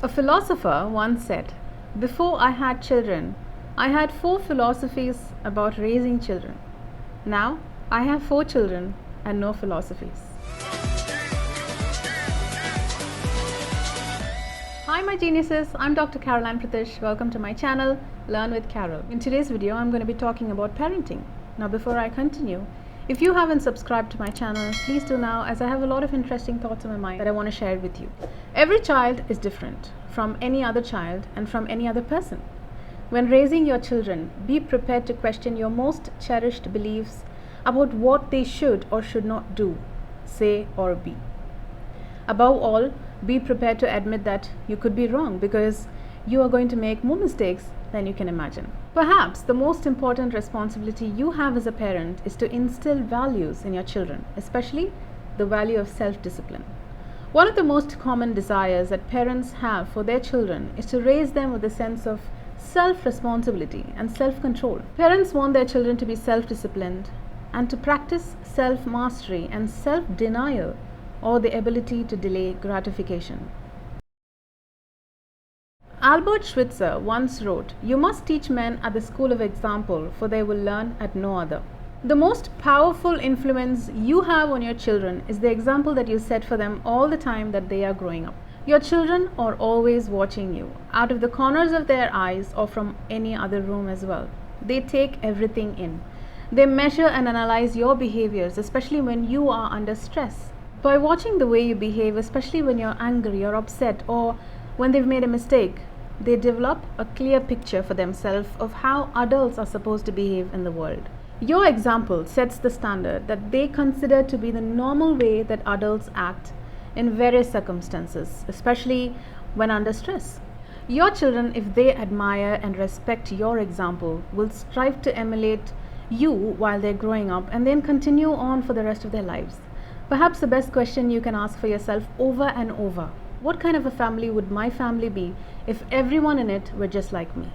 A philosopher once said, "Before I had children, I had 4 philosophies about raising children. Now I have 4 children and no philosophies." Hi my geniuses, I'm Dr. Caroline Pratish. Welcome to my channel, Learn with Carol. In today's video, I'm going to be talking about parenting. Now before I continue, if you haven't subscribed to my channel, please do now, as I have a lot of interesting thoughts in my mind that I want to share with you. Every child is different from any other child and from any other person. When raising your children, be prepared to question your most cherished beliefs about what they should or should not do, say or be. Above all, be prepared to admit that you could be wrong, because you are going to make more mistakes than you can imagine. Perhaps the most important responsibility you have as a parent is to instill values in your children, especially the value of self-discipline. One of the most common desires that parents have for their children is to raise them with a sense of self-responsibility and self-control. Parents want their children to be self-disciplined and to practice self-mastery and self-denial, or the ability to delay gratification. Albert Schweitzer once wrote, "You must teach men at the school of example, for they will learn at no other." The most powerful influence you have on your children is the example that you set for them all the time that they are growing up. Your children are always watching you, out of the corners of their eyes or from any other room as well. They take everything in. They measure and analyze your behaviors, especially when you are under stress. By watching the way you behave, especially when you're angry or upset or when they've made a mistake, they develop a clear picture for themselves of how adults are supposed to behave in the world. Your example sets the standard that they consider to be the normal way that adults act in various circumstances, especially when under stress. Your children, if they admire and respect your example, will strive to emulate you while they're growing up and then continue on for the rest of their lives. Perhaps the best question you can ask for yourself over and over: what kind of a family would my family be if everyone in it were just like me?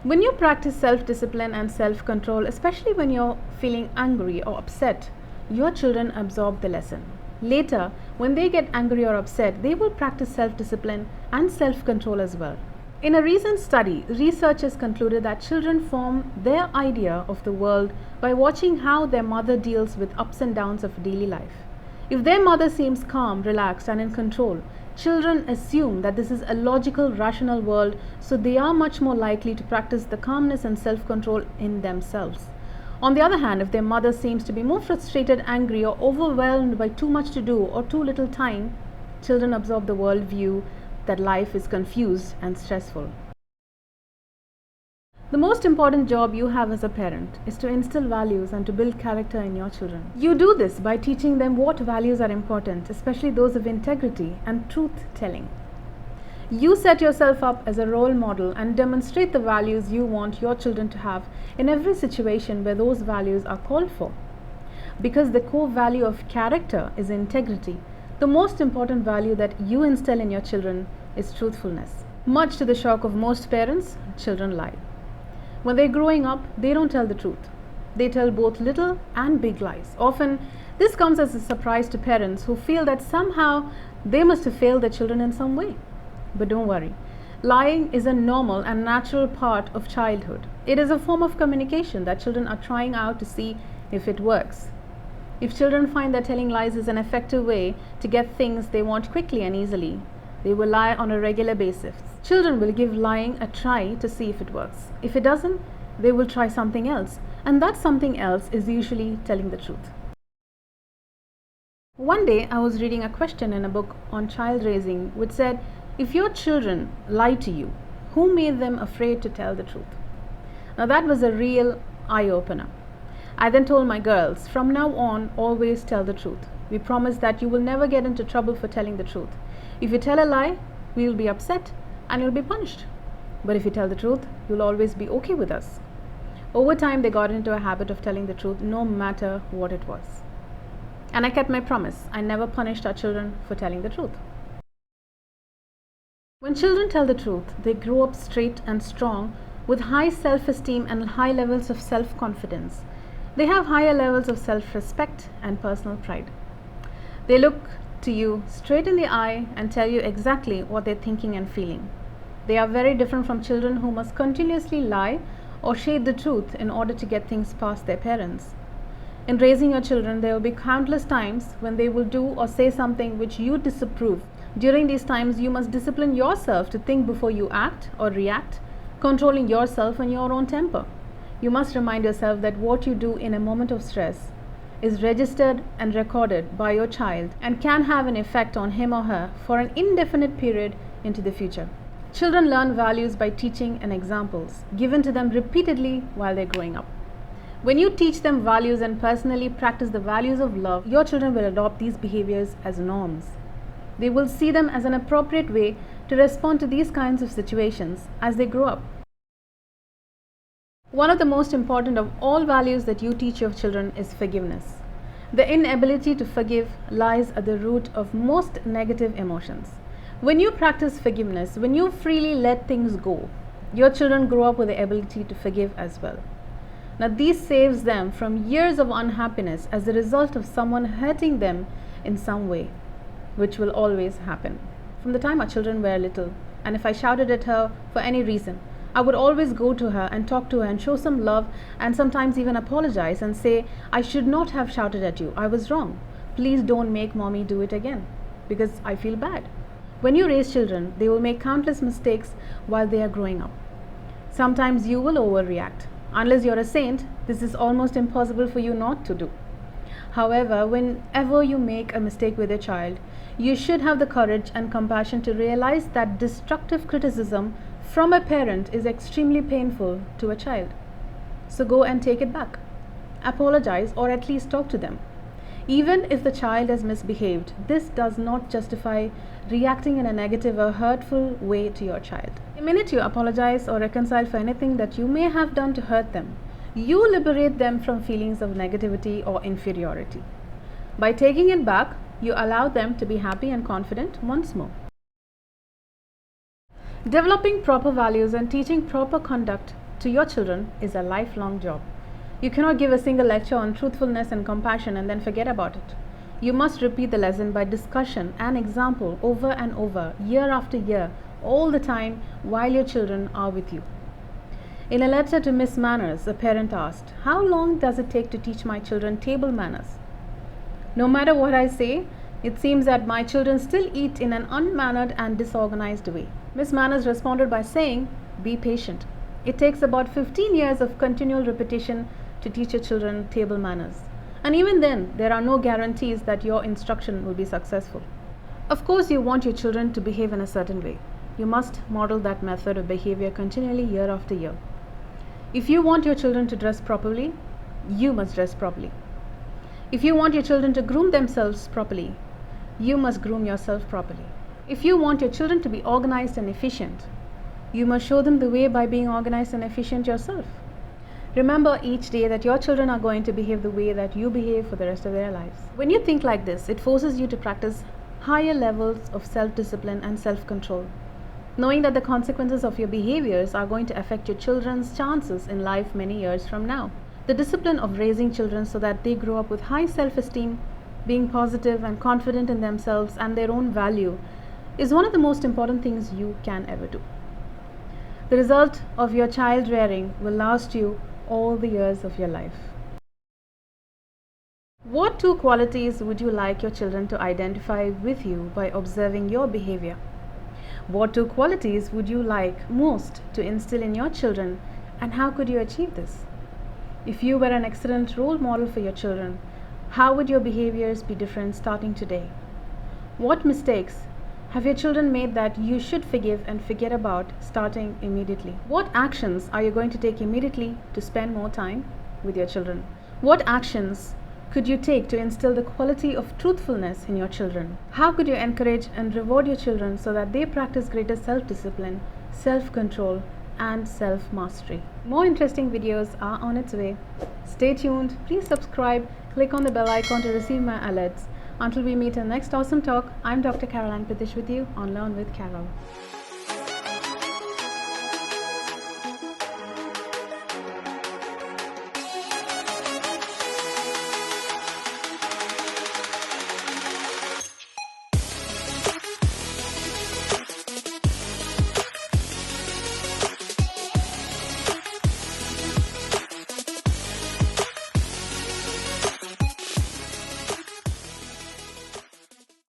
When you practice self-discipline and self-control, especially when you're feeling angry or upset, your children absorb the lesson. Later, when they get angry or upset, they will practice self-discipline and self-control as well. In a recent study, researchers concluded that children form their idea of the world by watching how their mother deals with ups and downs of daily life. If their mother seems calm, relaxed, and in control, children assume that this is a logical, rational world, so they are much more likely to practice the calmness and self-control in themselves. On the other hand, if their mother seems to be more frustrated, angry, or overwhelmed by too much to do or too little time, children absorb the world view that life is confused and stressful. The most important job you have as a parent is to instill values and to build character in your children. You do this by teaching them what values are important, especially those of integrity and truth-telling. You set yourself up as a role model and demonstrate the values you want your children to have in every situation where those values are called for. Because the core value of character is integrity, the most important value that you instill in your children is truthfulness. Much to the shock of most parents, children lie. When they're growing up, they don't tell the truth. They tell both little and big lies. Often, this comes as a surprise to parents who feel that somehow they must have failed their children in some way. But don't worry. Lying is a normal and natural part of childhood. It is a form of communication that children are trying out to see if it works. If children find that telling lies is an effective way to get things they want quickly and easily, they will lie on a regular basis. Children will give lying a try to see if it works. If it doesn't, they will try something else, and that something else is usually telling the truth. One day, I was reading a question in a book on child raising which said, if your children lie to you, who made them afraid to tell the truth? Now that was a real eye-opener. I then told my girls, from now on, always tell the truth. We promise that you will never get into trouble for telling the truth. If you tell a lie, we will be upset and you'll be punished. But if you tell the truth, you'll always be okay with us. Over time, they got into a habit of telling the truth no matter what it was. And I kept my promise. I never punished our children for telling the truth. When children tell the truth, they grow up straight and strong with high self-esteem and high levels of self-confidence. They have higher levels of self-respect and personal pride. They look to you straight in the eye and tell you exactly what they're thinking and feeling. They are very different from children who must continuously lie or shade the truth in order to get things past their parents. In raising your children, there will be countless times when they will do or say something which you disapprove. During these times, you must discipline yourself to think before you act or react, controlling yourself and your own temper. You must remind yourself that what you do in a moment of stress is registered and recorded by your child and can have an effect on him or her for an indefinite period into the future. Children learn values by teaching and examples given to them repeatedly while they're growing up. When you teach them values and personally practice the values of love, your children will adopt these behaviors as norms. They will see them as an appropriate way to respond to these kinds of situations as they grow up. One of the most important of all values that you teach your children is forgiveness. The inability to forgive lies at the root of most negative emotions. When you practice forgiveness, when you freely let things go, your children grow up with the ability to forgive as well. Now, this saves them from years of unhappiness as a result of someone hurting them in some way, which will always happen. From the time our children were little, and if I shouted at her for any reason, I would always go to her and talk to her and show some love and sometimes even apologize and say, I should not have shouted at you. I was wrong. Please don't make mommy do it again because I feel bad. When you raise children, they will make countless mistakes while they are growing up. Sometimes you will overreact. Unless you're a saint, this is almost impossible for you not to do. However, whenever you make a mistake with a child, you should have the courage and compassion to realize that destructive criticism from a parent is extremely painful to a child. So go and take it back. Apologize or at least talk to them. Even if the child has misbehaved, this does not justify reacting in a negative or hurtful way to your child. The minute you apologize or reconcile for anything that you may have done to hurt them, you liberate them from feelings of negativity or inferiority. By taking it back, you allow them to be happy and confident once more. Developing proper values and teaching proper conduct to your children is a lifelong job. You cannot give a single lecture on truthfulness and compassion and then forget about it. You must repeat the lesson by discussion and example over and over, year after year, all the time while your children are with you. In a letter to Miss Manners, a parent asked, "How long does it take to teach my children table manners? No matter what I say, it seems that my children still eat in an unmannered and disorganized way." Miss Manners responded by saying, "Be patient. It takes about 15 years of continual repetition to teach your children table manners. And even then, there are no guarantees that your instruction will be successful. Of course, you want your children to behave in a certain way. You must model that method of behavior continually year after year. If you want your children to dress properly, you must dress properly. If you want your children to groom themselves properly, you must groom yourself properly. If you want your children to be organized and efficient, you must show them the way by being organized and efficient yourself. Remember each day that your children are going to behave the way that you behave for the rest of their lives. When you think like this, it forces you to practice higher levels of self-discipline and self-control, knowing that the consequences of your behaviors are going to affect your children's chances in life many years from now. The discipline of raising children so that they grow up with high self-esteem, being positive and confident in themselves and their own value, is one of the most important things you can ever do. The result of your child rearing will last you all the years of your life. What two qualities would you like your children to identify with you by observing your behavior? What two qualities would you like most to instill in your children, and how could you achieve this? If you were an excellent role model for your children, how would your behaviors be different starting today? What mistakes have your children made that you should forgive and forget about starting immediately? What actions are you going to take immediately to spend more time with your children? What actions could you take to instill the quality of truthfulness in your children? How could you encourage and reward your children so that they practice greater self-discipline, self-control, and self-mastery? More interesting videos are on its way. Stay tuned. Please subscribe. Click on the bell icon to receive my alerts. Until we meet in the next awesome talk, I'm Dr. Caroline Pritish with you on Learn with Carol.